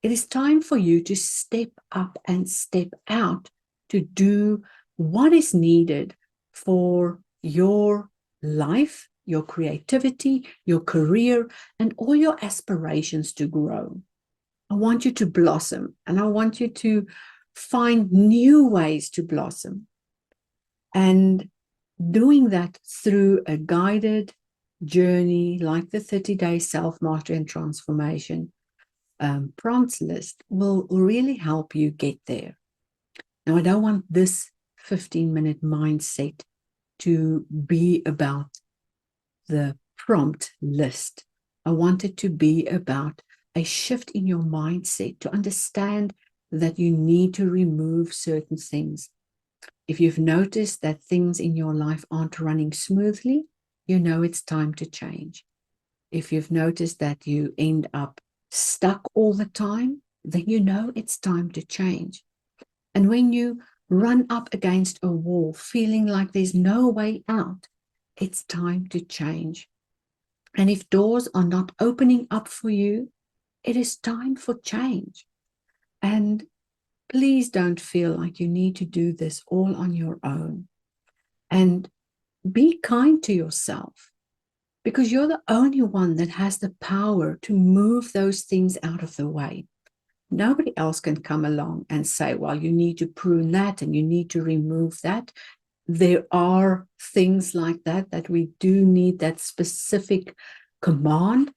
It is time for you to step up and step out to do what is needed for your life, your creativity, your career, and all your aspirations to grow. I want you to blossom, and I want you to find new ways to blossom. And doing that through a guided journey like the 30-day self-mastery and transformation prompts list will really help you get there. Now, I don't want this 15-minute mindset to be about the prompt list. I want it to be about a shift in your mindset to understand that you need to remove certain things. If you've noticed that things in your life aren't running smoothly, you know it's time to change. If you've noticed that you end up stuck all the time, then you know it's time to change. And when you run up against a wall feeling like there's no way out, it's time to change. And if doors are not opening up for you, it is time for change. And please don't feel like you need to do this all on your own. And be kind to yourself, because you're the only one that has the power to move those things out of the way. Nobody else can come along and say, well, you need to prune that and you need to remove that. There are things like that we do need that specific command.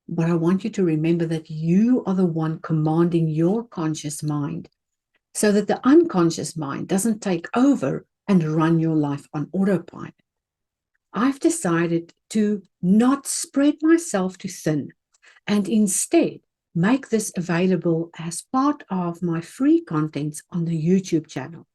But I want you to remember that you are the one commanding your conscious mind, so that the unconscious mind doesn't take over and run your life on autopilot. I've decided to not spread myself too thin and instead make this available as part of my free contents on the YouTube channel.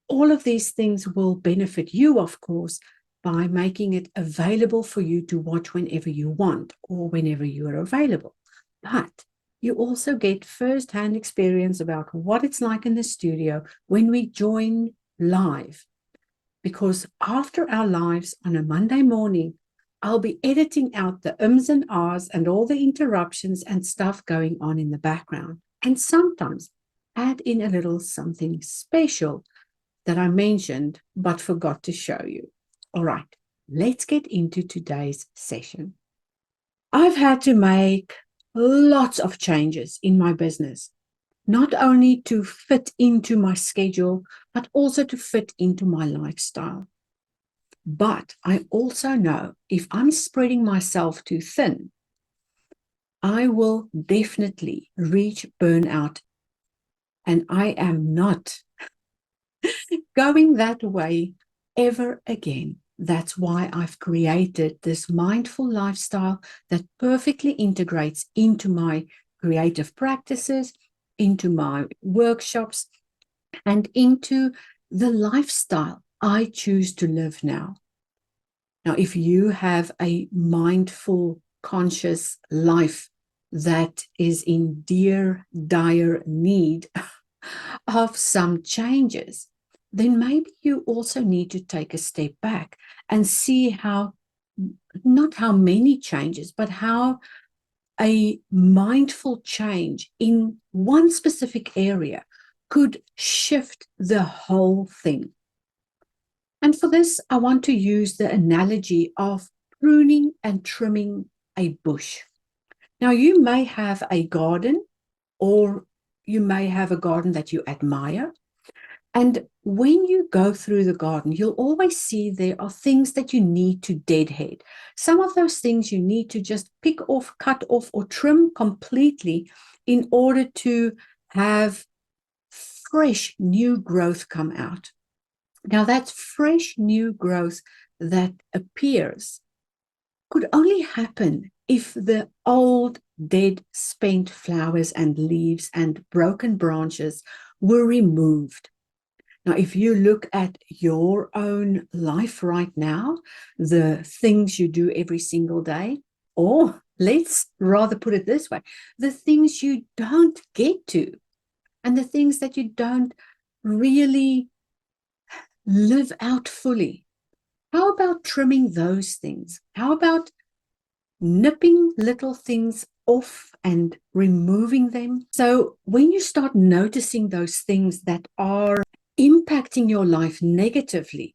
All of these things will benefit you, of course, by making it available for you to watch whenever you want or whenever you are available. But you also get first-hand experience about what it's like in the studio when we join live. Because after our lives on a Monday morning, I'll be editing out the ums and ahs and all the interruptions and stuff going on in the background. And sometimes add in a little something special that I mentioned but forgot to show you. All right, let's get into today's session. I've had to make lots of changes in my business, not only to fit into my schedule, but also to fit into my lifestyle. But I also know if I'm spreading myself too thin, I will definitely reach burnout. And I am not going that way ever again. That's why I've created this mindful lifestyle that perfectly integrates into my creative practices, into my workshops, and into the lifestyle I choose to live now. Now, if you have a mindful, conscious life that is in dire need of some changes, then maybe you also need to take a step back and see how, not how many changes, but how a mindful change in one specific area could shift the whole thing. And for this, I want to use the analogy of pruning and trimming a bush. Now, you may have a garden, or you may have a garden that you admire. And when you go through the garden, you'll always see there are things that you need to deadhead. Some of those things you need to just pick off, cut off, or trim completely in order to have fresh new growth come out. Now, that fresh new growth that appears could only happen if the old, dead, spent flowers and leaves and broken branches were removed. Now, if you look at your own life right now, the things you do every single day, or let's rather put it this way, the things you don't get to, and the things that you don't really live out fully. How about trimming those things? How about nipping little things off and removing them. So when you start noticing those things that are impacting your life negatively,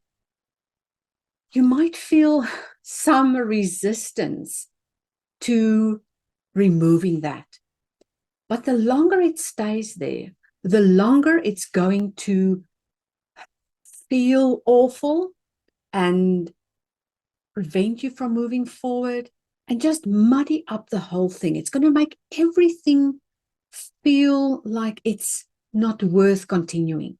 you might feel some resistance to removing that. But the longer it stays there, the longer it's going to feel awful and prevent you from moving forward and just muddy up the whole thing. It's going to make everything feel like it's not worth continuing.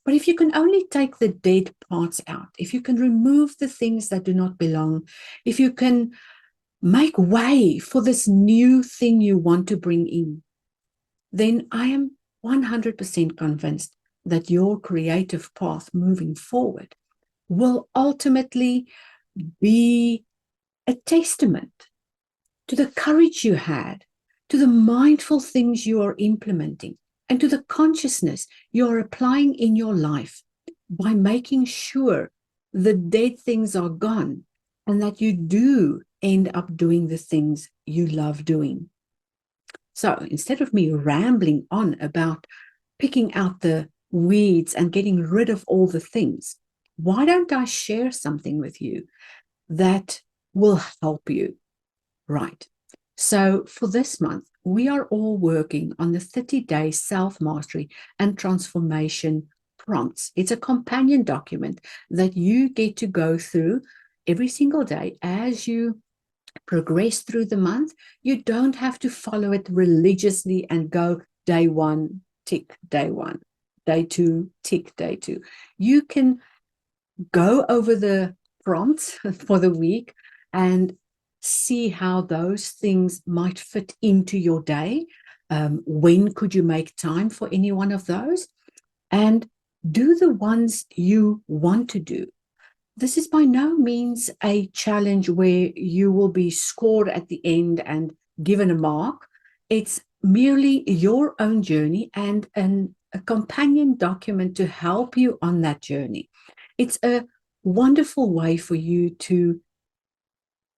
But if you can only take the dead parts out, if you can remove the things that do not belong, if you can make way for this new thing you want to bring in, then I am 100% convinced that your creative path moving forward will ultimately be a testament to the courage you had, to the mindful things you are implementing, and to the consciousness you are applying in your life by making sure the dead things are gone and that you do end up doing the things you love doing. So instead of me rambling on about picking out the weeds and getting rid of all the things, why don't I share something with you that will help you? Right. So for this month, we are all working on the 30-day self-mastery and transformation prompts. It's a companion document that you get to go through every single day as you progress through the month. You don't have to follow it religiously and go day one, tick day one, day two, tick day two. You can go over the prompts for the week and see how those things might fit into your day. When could you make time for any one of those? And do the ones you want to do. This is by no means a challenge where you will be scored at the end and given a mark. It's merely your own journey and a companion document to help you on that journey. It's a wonderful way for you to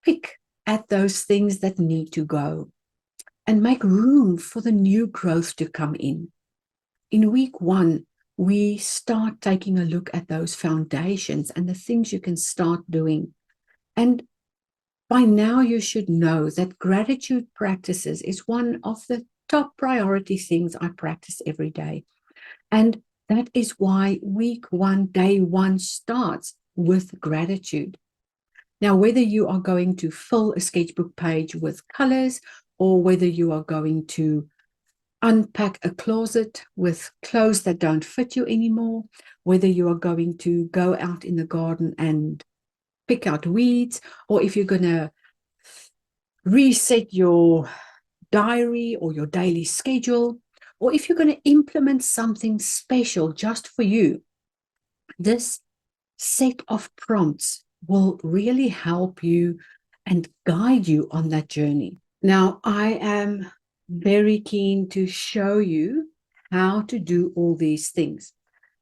pick at those things that need to go and make room for the new growth to come in. In week one, we start taking a look at those foundations and the things you can start doing. And by now, you should know that gratitude practices is one of the top priority things I practice every day. And that is why week one, day one starts with gratitude. Now, whether you are going to fill a sketchbook page with colors or whether you are going to unpack a closet with clothes that don't fit you anymore, whether you are going to go out in the garden and pick out weeds, or if you're going to reset your diary or your daily schedule, or if you're going to implement something special just for you, this set of prompts will really help you and guide you on that journey. Now, I am very keen to show you how to do all these things.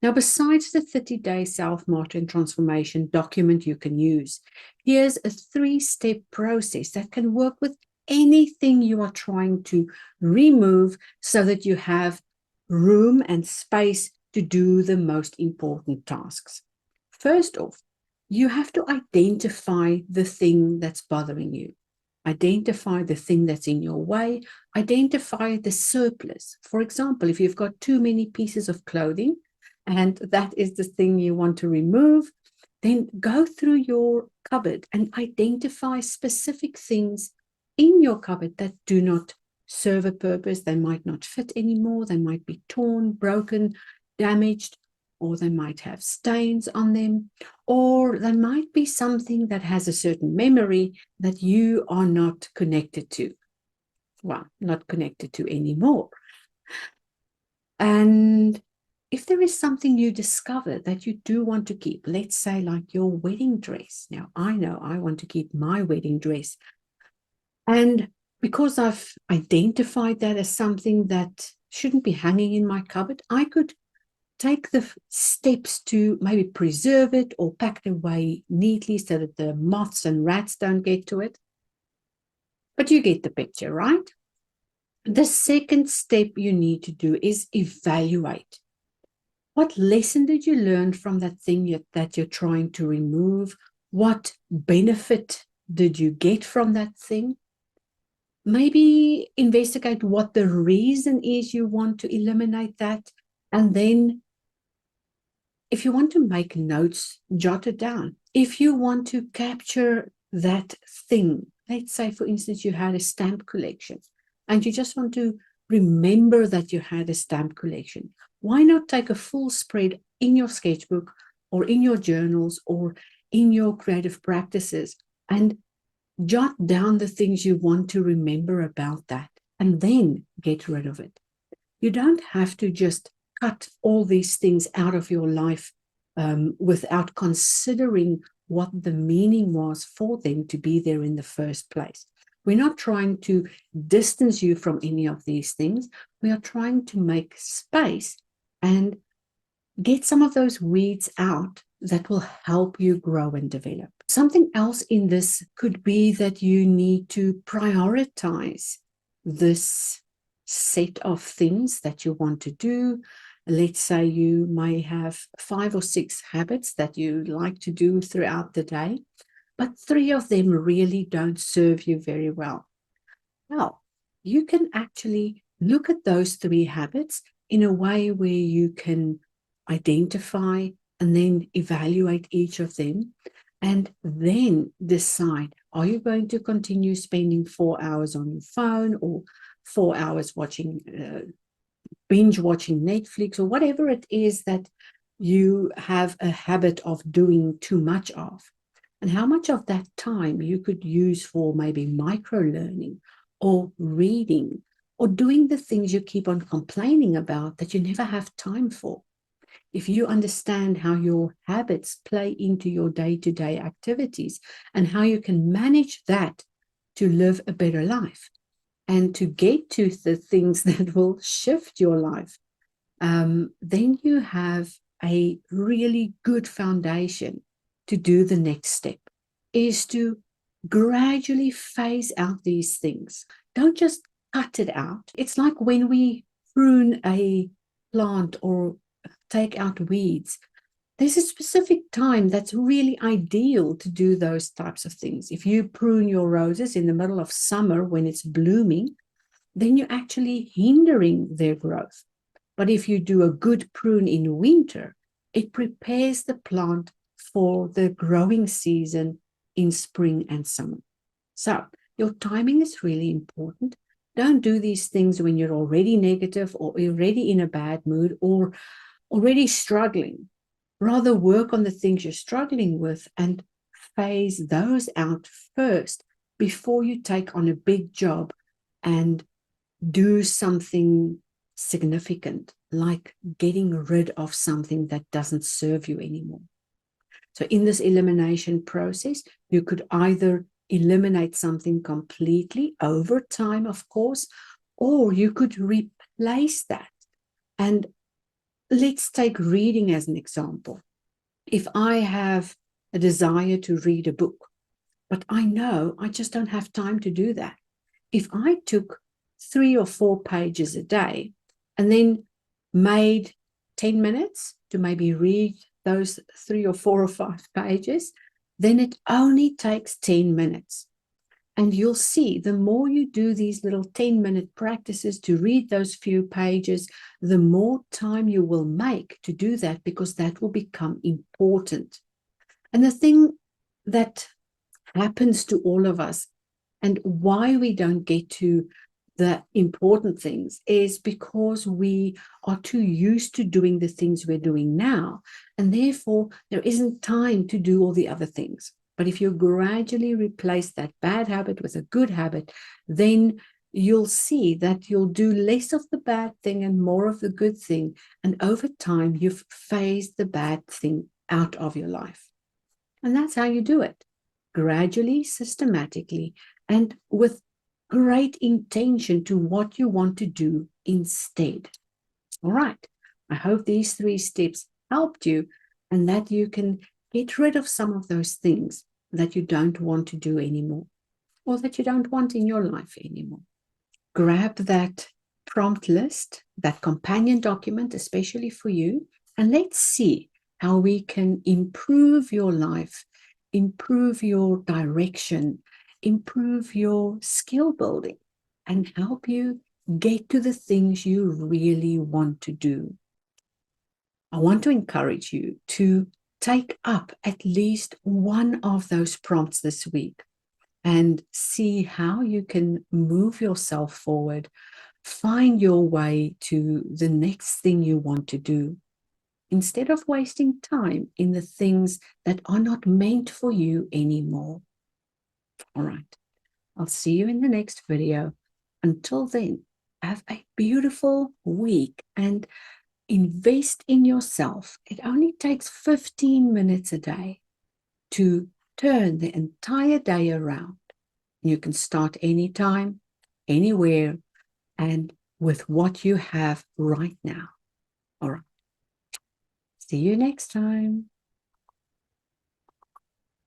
Now, besides the 30-day self-mastery and transformation document you can use, here's a 3-step process that can work with anything you are trying to remove so that you have room and space to do the most important tasks. First off, you have to identify the thing that's bothering you. Identify the thing that's in your way. Identify the surplus. For example, if you've got too many pieces of clothing and that is the thing you want to remove, then go through your cupboard and identify specific things in your cupboard that do not serve a purpose. They might not fit anymore. They might be torn, broken, damaged, or they might have stains on them, or they might be something that has a certain memory that you are not connected to. Well, not connected to anymore. And if there is something you discover that you do want to keep, let's say like your wedding dress. Now, I know I want to keep my wedding dress. And because I've identified that as something that shouldn't be hanging in my cupboard, I could take the steps to maybe preserve it or pack it away neatly so that the moths and rats don't get to it. But you get the picture, right? The second step you need to do is evaluate. What lesson did you learn from that thing that you're trying to remove? What benefit did you get from that thing? Maybe investigate what the reason is you want to eliminate that. And then if you want to make notes, jot it down. If you want to capture that thing, let's say, for instance, you had a stamp collection and you just want to remember that you had a stamp collection, why not take a full spread in your sketchbook or in your journals or in your creative practices and jot down the things you want to remember about that and then get rid of it. You don't have to just cut all these things out of your life without considering what the meaning was for them to be there in the first place. We're not trying to distance you from any of these things. We are trying to make space and get some of those weeds out that will help you grow and develop. Something else in this could be that you need to prioritize this set of things that you want to do. Let's say you may have 5 or 6 habits that you like to do throughout the day, but 3 of them really don't serve you very well. Well, you can actually look at those 3 habits in a way where you can identify and then evaluate each of them and then decide, are you going to continue spending 4 hours on your phone or 4 hours watching, binge watching Netflix or whatever it is that you have a habit of doing too much of? And how much of that time you could use for maybe micro learning or reading or doing the things you keep on complaining about that you never have time for. If you understand how your habits play into your day-to-day activities and how you can manage that to live a better life and to get to the things that will shift your life, then you have a really good foundation to do the next step, is to gradually phase out these things. Don't just cut it out. It's like when we prune a plant or take out weeds. There's a specific time that's really ideal to do those types of things. If you prune your roses in the middle of summer when it's blooming, then you're actually hindering their growth. But if you do a good prune in winter, it prepares the plant for the growing season in spring and summer. So your timing is really important. Don't do these things when you're already negative or already in a bad mood or already struggling. Rather work on the things you're struggling with and phase those out first before you take on a big job and do something significant, like getting rid of something that doesn't serve you anymore. So in this elimination process, you could either eliminate something completely over time, of course, or you could replace that. And let's take reading as an example. If I have a desire to read a book, but I know I just don't have time to do that. If I took 3 or 4 pages a day and then made 10 minutes to maybe read those 3 or 4 or 5 pages, then it only takes 10 minutes. And you'll see the more you do these little 10-minute practices to read those few pages, the more time you will make to do that, because that will become important. And the thing that happens to all of us and why we don't get to the important things is because we are too used to doing the things we're doing now, and therefore there isn't time to do all the other things. But if you gradually replace that bad habit with a good habit, then you'll see that you'll do less of the bad thing and more of the good thing. And over time, you've phased the bad thing out of your life. And that's how you do it. Gradually, systematically, and with great intention to what you want to do instead. All right. I hope these 3 steps helped you and that you can get rid of some of those things that you don't want to do anymore or that you don't want in your life anymore. grab that prompt list, that companion document, especially for you, and let's see how we can improve your life, improve your direction, improve your skill building, and help you get to the things you really want to do. I want to encourage you to take up at least one of those prompts this week and see how you can move yourself forward, find your way to the next thing you want to do, instead of wasting time in the things that are not meant for you anymore. All right, I'll see you in the next video. Until then, have a beautiful week and invest in yourself. It only takes 15 minutes a day to turn the entire day around. You can start anytime, anywhere, and with what you have right now. All right. See you next time.